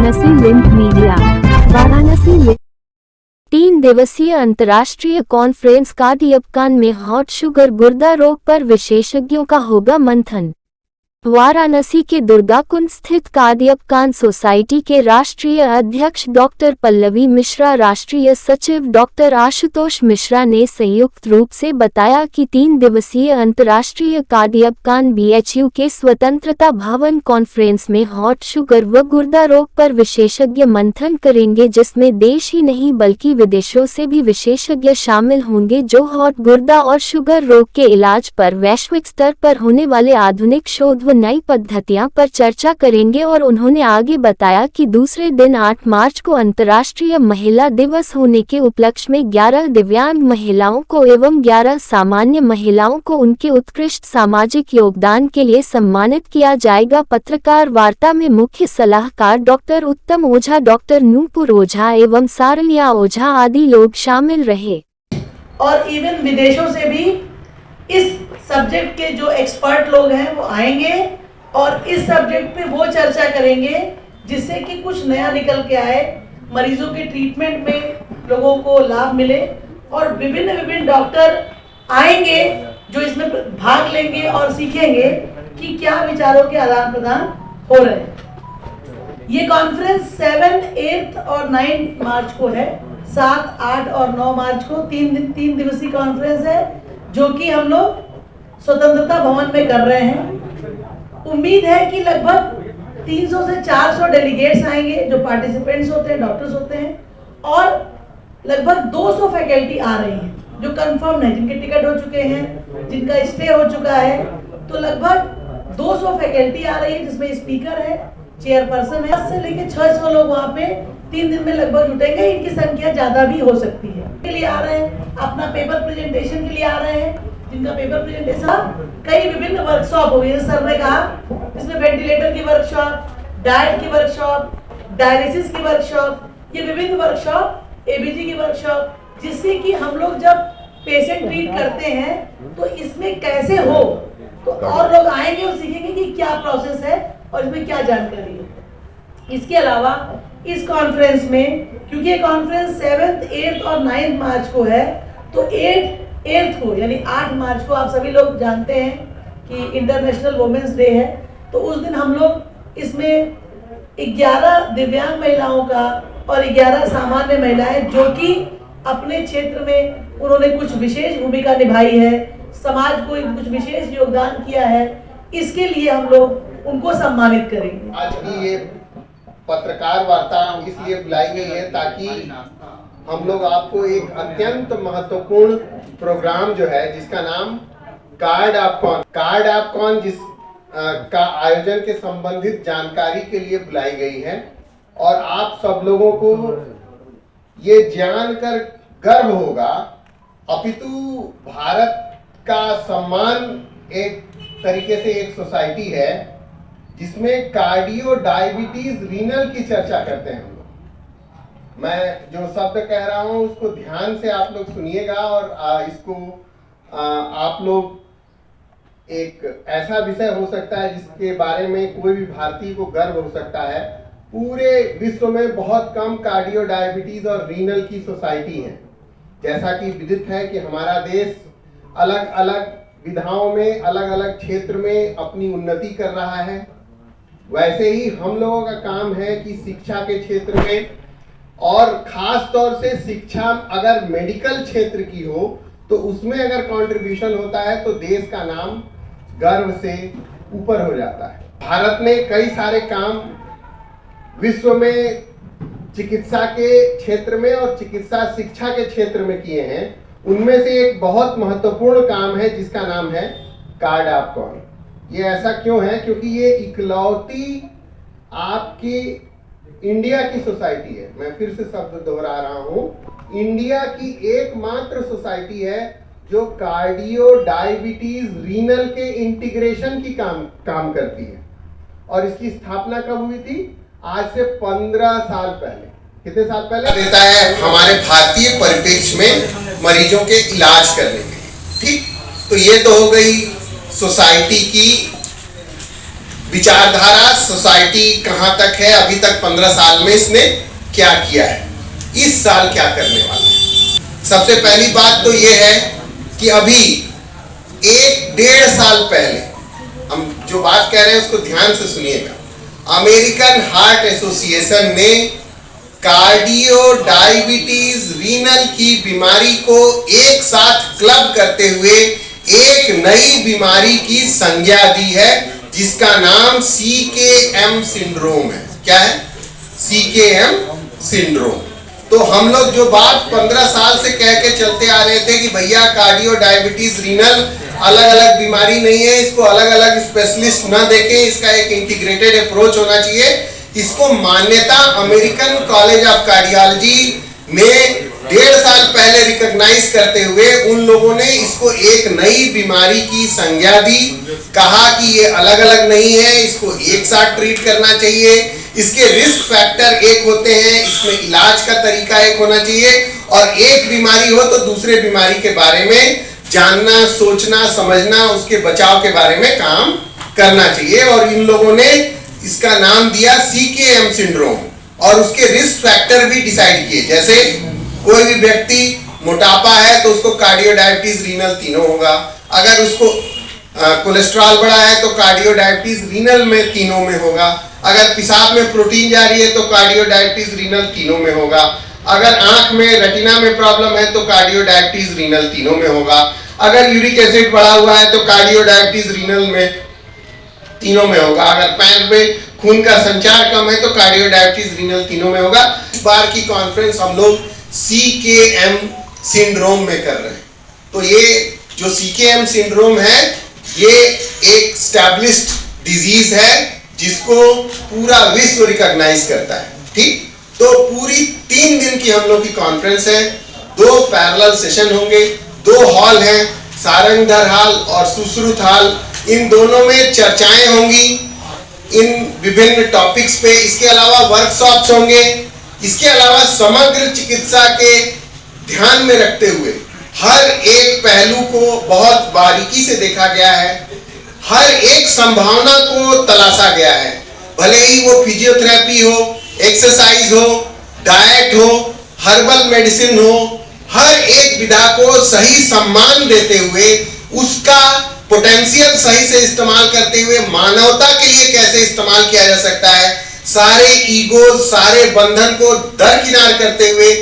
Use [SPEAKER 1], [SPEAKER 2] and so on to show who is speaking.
[SPEAKER 1] Varanasi link media. Varanasi link 3 दिवसीय अंतर्राष्ट्रीय conference कार्डियपकान में हॉट शुगर गुर्दा रोग पर विशेषज्ञों का होगा मंथन। वाराणसी के दुर्गाकुंड स्थित कार्डियपकान सोसाइटी के राष्ट्रीय अध्यक्ष डॉक्टर पल्लवी मिश्रा, राष्ट्रीय सचिव डॉक्टर आशुतोष मिश्रा ने संयुक्त रूप से बताया कि 3 दिवसीय अंतर्राष्ट्रीय कार्डियपकान बीएचयू के स्वतंत्रता भवन कॉन्फ्रेंस में हॉट शुगर व गुर्दा रोग पर विशेषज्ञ मंथन करेंगे, जिसमें देश ही नहीं बल्कि विदेशों से भी विशेषज्ञ शामिल होंगे, जो हॉट गुर्दा और शुगर रोग के इलाज पर वैश्विक स्तर पर होने वाले आधुनिक शोध व नई पद्धतियां पर चर्चा करेंगे। और उन्होंने आगे बताया कि दूसरे दिन 8 मार्च को अंतर्राष्ट्रीय महिला दिवस होने के उपलक्ष्य में 11 दिव्यांग महिलाओं को एवं 11 सामान्य महिलाओं को उनके उत्कृष्ट सामाजिक योगदान के लिए सम्मानित किया जाएगा। पत्रकार वार्ता में मुख्य सलाहकार डॉक्टर उत्तम ओझा, डॉक्टर नूपुर ओझा एवं सारनिया ओझा आदि लोग शामिल रहे।
[SPEAKER 2] और इवन विदेशों से भी इस सब्जेक्ट के जो एक्सपर्ट लोग हैं वो आएंगे और इस सब्जेक्ट पे वो चर्चा करेंगे, जिससे कि कुछ नया निकल के आए, मरीजों के ट्रीटमेंट में लोगों को लाभ मिले। और विभिन्न डॉक्टर आएंगे जो इसमें भाग लेंगे और सीखेंगे कि क्या विचारों के आदान प्रदान हो रहे हैं। ये कॉन्फ्रेंस 7, 8 और 9 मार्च को है। 7, 8 और 9 मार्च को 3 दिवसीय कॉन्फ्रेंस है, जो कि हम लोग स्वतंत्रता भवन में कर रहे हैं। उम्मीद है कि लगभग 300 से 400 डेलीगेट्स आएंगे, जो पार्टिसिपेंट्स होते हैं, डॉक्टर्स होते हैं, और लगभग 200 फैकल्टी आ रही हैं जो कंफर्म है, जिनके टिकट हो चुके हैं, जिनका स्टे हो चुका है। तो लगभग 200 फैकल्टी आ रही है, जिसमें स्पीकर है, चेयरपर्सन है। 10 से लेकर 600 लोग वहाँ पे 3 दिन में लगभग जुटेंगे। इनकी संख्या ज्यादा भी हो सकती है। के लिए आ रहे हैं, अपना पेपर प्रेजेंटेशन के लिए आ रहे हैं, जिनका पेपर प्रेजेंटेशन कई विभिन्न वर्कशॉप हो गई, सर ने कहा, इसमें वेंटिलेटर की वर्कशॉप, डाइट की वर्कशॉप, डायलिसिस की वर्कशॉप, ये विभिन्न वर्कशॉप, एबीजी की वर्कशॉप, जिससे कि हम लोग जब पेशेंट ट्रीट करते हैं तो इसमें कैसे हो, तो और लोग आएंगे और सीखेंगे कि क्या प्रोसेस है और इसमें क्या जानकारी है। इसके अलावा इस कॉन्फ्रेंस में, क्योंकि ये कॉन्फ्रेंस 7, 8 और 9 मार्च को है, तो 8 को यानी 8 मार्च को आप सभी लोग जानते हैं कि इंटरनेशनल वुमेन्स डे है। तो उस दिन हम लोग इसमें 11 दिव्यांग महिलाओं का और 11 सामान्य महिलाएं, जो कि अपने क्षेत्र में उन्होंने कुछ विशेष भूमिका निभाई है, समाज को कुछ विशेष योगदान किया है, इसके लिए हम लोग उनको सम्मानित करेंगे।
[SPEAKER 3] आज की ये पत्रकार वार्ता इसलिए बुलाई गई है ताकि हम लोग आपको एक अत्यंत महत्वपूर्ण प्रोग्राम जो है, जिसका नाम कार्डियपकान जिस का आयोजन के संबंधित जानकारी के लिए बुलाई गई है। और आप सब लोगों को ये जानकर गर्व होगा, अपितु भारत का सम्मान एक तरीके से एक सोसाइटी है जिसमें कार्डियो, डायबिटीज, रीनल की चर्चा करते हैं। मैं जो शब्द कह रहा हूं उसको ध्यान से आप लोग सुनिएगा और इसको आप लोग एक ऐसा विषय हो सकता है जिसके बारे में कोई भी भारतीय को गर्व हो सकता है। पूरे विश्व में बहुत कम कार्डियो, डायबिटीज और रीनल की सोसाइटी है। जैसा कि विदित है कि हमारा देश अलग अलग विधाओं में, अलग अलग क्षेत्र में अपनी उन्नति कर रहा है, वैसे ही हम लोगों का काम है कि शिक्षा के क्षेत्र में, और खास तौर से शिक्षा अगर मेडिकल क्षेत्र की हो तो उसमें अगर कंट्रीब्यूशन होता है तो देश का नाम गर्व से ऊपर हो जाता है। भारत ने कई सारे काम विश्व में चिकित्सा के क्षेत्र में और चिकित्सा शिक्षा के क्षेत्र में किए हैं। उनमें से एक बहुत महत्वपूर्ण काम है जिसका नाम है कार्डियपकान। ये ऐसा क्यों है? क्योंकि ये इकलौती आपकी इंडिया की सोसाइटी है। मैं फिर से शब्द दोहरा रहा हूं, इंडिया की एकमात्र सोसाइटी है जो कार्डियो, डायबिटीज, रीनल के इंटीग्रेशन की काम करती है। और इसकी स्थापना कब हुई थी? आज से 15 साल पहले। कितने साल पहले? देता है हमारे भारतीय परिप्रेक्ष्य में मरीजों के इलाज करने के लिए। ठीक, तो ये तो हो गई सोसाइटी की विचारधारा सोसाइटी कहां तक है, अभी तक 15 साल में इसने क्या किया है, इस साल क्या करने वाला है। सबसे पहली बात तो यह है कि अभी 1-1.5 साल पहले, हम जो बात कह रहे हैं उसको ध्यान से सुनिएगा, अमेरिकन हार्ट एसोसिएशन ने कार्डियो डायबिटीज रीनल की बीमारी को एक साथ क्लब करते हुए एक नई बीमारी की संज्ञा दी है, जिसका नाम CKM सिंड्रोम है। क्या है? CKM syndrome. तो हम लोग जो बात 15 साल से कह के चलते आ रहे थे कि भैया कार्डियो डायबिटीज रीनल अलग अलग बीमारी नहीं है, इसको अलग अलग स्पेशलिस्ट ना देखें, इसका एक इंटीग्रेटेड अप्रोच होना चाहिए, इसको मान्यता अमेरिकन कॉलेज ऑफ कार्डियोलॉजी ने 1.5 साल पहले रिकॉग्नाइज करते हुए उन लोगों ने इसको एक नई बीमारी की संज्ञा दी, कहा कि ये अलग अलग नहीं है, इसको एक साथ ट्रीट करना चाहिए, इसके रिस्क फैक्टर एक होते हैं, इसमें इलाज का तरीका एक होना चाहिए, और एक बीमारी हो तो दूसरे बीमारी के बारे में जानना, सोचना, समझना, उसके बचाव के बारे में काम करना चाहिए। और इन लोगों ने इसका नाम दिया CKM सिंड्रोम, और उसके रिस्क फैक्टर भी डिसाइड किए। जैसे कोई भी व्यक्ति मोटापा है तो उसको कार्डियो डायबिटीज रीनल तीनों होगा, अगर उसको कोलेस्ट्रॉल बढ़ा है तो कार्डियो डायबिटीज रीनल में तीनों में होगा, अगर पेशाब में प्रोटीन जा रही है तो कार्डियो डायबिटीज रीनल तीनों में होगा, अगर आंख में रेटिना में प्रॉब्लम है तो कार्डियो डायबिटीज रीनल तीनों में होगा, अगर यूरिक एसिड बढ़ा हुआ है तो कार्डियो डायबिटीज रीनल में तीनों में होगा, अगर पैर में खून का संचार कम है तो कार्डियो डायबिटीज रीनल तीनों में होगा। इस बार की कॉन्फ्रेंस हम लोग CKM सिंड्रोम में कर रहे हैं। तो ये जो CKM सिंड्रोम है ये एक स्टैब्लिश्ड डिजीज है जिसको पूरा विश्व रिकॉग्नाइज करता है। ठीक, तो पूरी 3 दिन की हम लोग की कॉन्फ्रेंस है, 2 पैरेलल सेशन होंगे, 2 हॉल हैं, सारंगधर हॉल और सुश्रुत हॉल, इन दोनों में चर्चाएं होंगी इन विभिन्न टॉपिक्स पे। इसके अलावा वर्कशॉप्स होंगे, इसके अलावा समग्र चिकित्सा के ध्यान में रखते हुए हर एक पहलू को बहुत बारीकी से देखा गया है, हर एक संभावना को तलाशा गया है, भले ही वो फिजियोथेरेपी हो, एक्सरसाइज हो, डाइट हो, हर्बल मेडिसिन हो, हर एक विधा को सही सम्मान देते हुए उसका पोटेंशियल सही से इस्तेमाल करते हुए मानवता के लिए कैसे इस्तेमाल किया जा सकता है, सारे ईगो, सारे बंधन को दरकिनार करते हुए